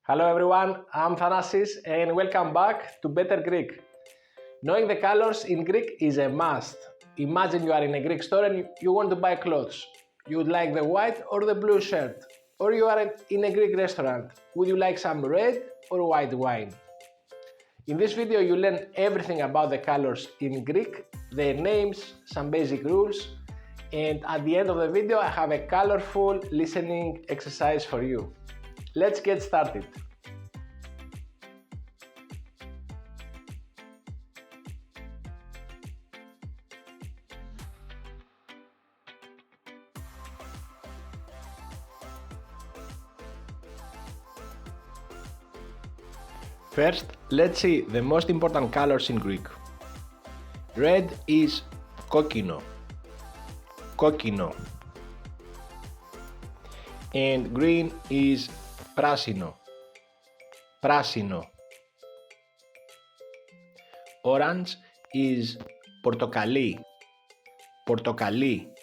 Hello everyone, I'm Thanasis and welcome back to Better Greek. Knowing the colors in Greek is a must. Imagine you are in a Greek store and you want to buy clothes. You would like the white or the blue shirt. Or you are in a Greek restaurant. Would you like some red or white wine? In this video you learn everything about the colors in Greek, their names, some basic rules, and at the end of the video I have a colorful listening exercise for you. Let's get started. First, let's see the most important colors in Greek. Red is kókino, kókino. And green is πράσινο, πράσινο. Orange is πορτοκαλί, πορτοκαλί.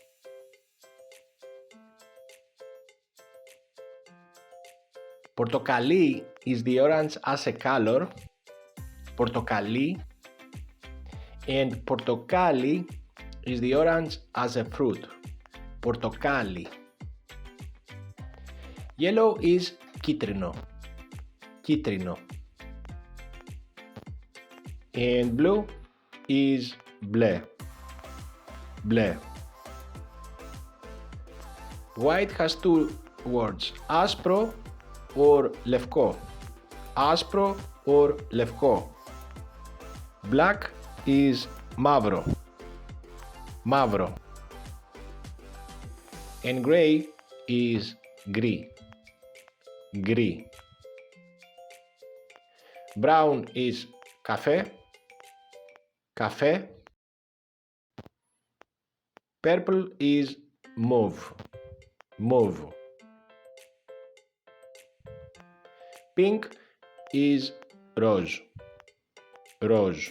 Πορτοκαλί is the orange as a color, πορτοκαλί, and πορτοκάλι is the orange as a fruit, πορτοκάλι. Yellow is κίτρινο, κίτρινο. And blue is μπλε, μπλε. White has two words, άσπρο or λευκό, άσπρο or λευκό. Black is μαύρο, μαύρο. And gray is γκρι, γκρι. Brown is καφέ, καφέ. Purple is mauve, mauve. Pink is rose, rose.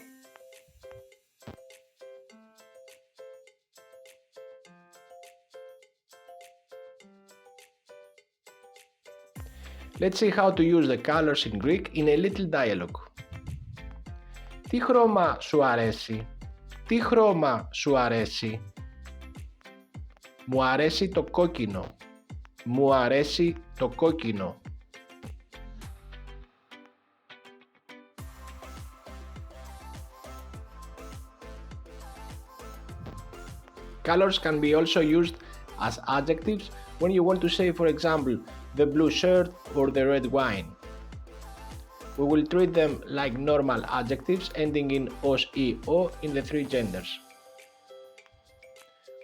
Let's see how to use the colors in Greek in a little dialogue. Τι χρώμα σου αρέσει? Τι χρώμα σου αρέσει? Μου αρέσει το κόκκινο. Μου αρέσει το κόκκινο. Colors can be also used as adjectives when you want to say, for example, the blue shirt or the red wine. We will treat them like normal adjectives ending in os ή o in the three genders.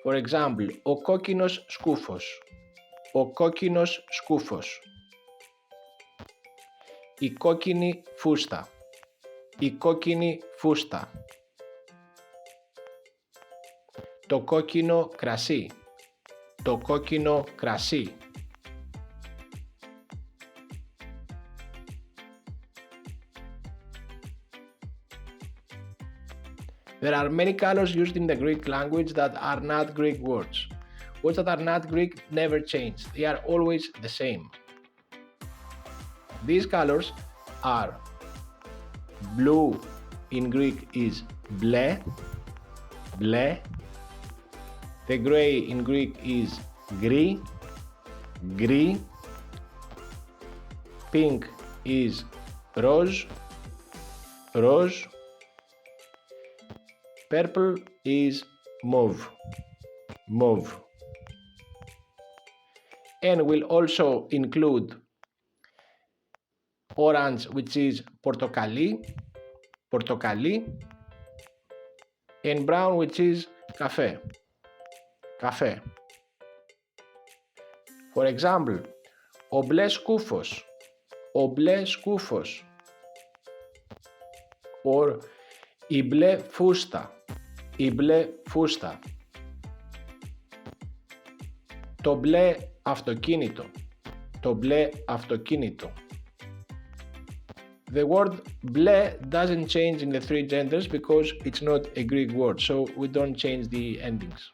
For example, ο κόκκινος σκούφος, ο κόκκινος σκούφος. Η κόκκινη φούστα, η κόκκινη φούστα. Το κόκκινο κρασί, το κόκκινο κρασί. There are many colors used in the Greek language that are not Greek words. Words that are not Greek never change. They are always the same. These colors are blue in Greek is μπλε, μπλε. The gray in Greek is γκρι, γκρι. Pink is rose, rose. Purple is mauve, mauve. And we'll also include orange, which is πορτοκαλί, πορτοκαλί. And brown, which is καφέ, καφέ. For example, ο μπλε σκούφος, ο μπλε σκούφος. Or η μπλε φούστα, η μπλε φούστα. Το μπλε αυτοκίνητο, το μπλε αυτοκίνητο. The word μπλε doesn't change in the three genders because it's not a Greek word, so we don't change the endings.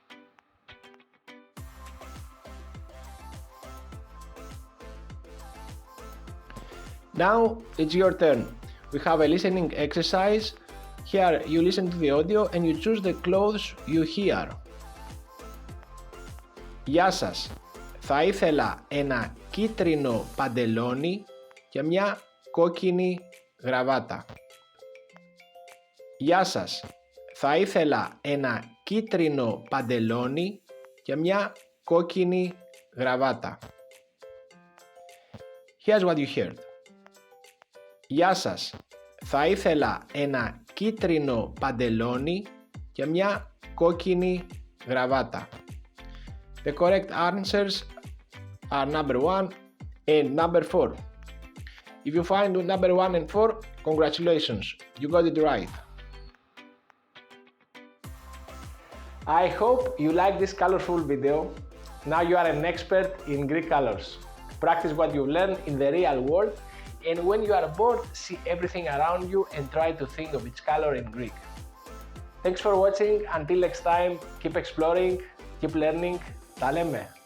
Now it's your turn. We have a listening exercise. Here you listen to the audio and you choose the clothes you hear. Γεια σας. Θα ήθελα ένα κίτρινο παντελόνι και μια κόκκινη γραβάτα. Γεια σας. Θα ήθελα ένα κίτρινο παντελόνι και μια κόκκινη γραβάτα. Here's what you heard. Γεια σας. Θα ήθελα ένα κίτρινο παντελόνι και μια κόκκινη γραβάτα. The correct answers are number 1 and number 4. If you find number 1 and 4, congratulations, you got it right. I hope you like this colorful video. Now you are an expert in Greek colors. Practice what you learned in the real world, and when you are bored, see everything around you and try to think of each color in Greek. Thanks for watching. Until next time, keep exploring, keep learning. Τα λέμε!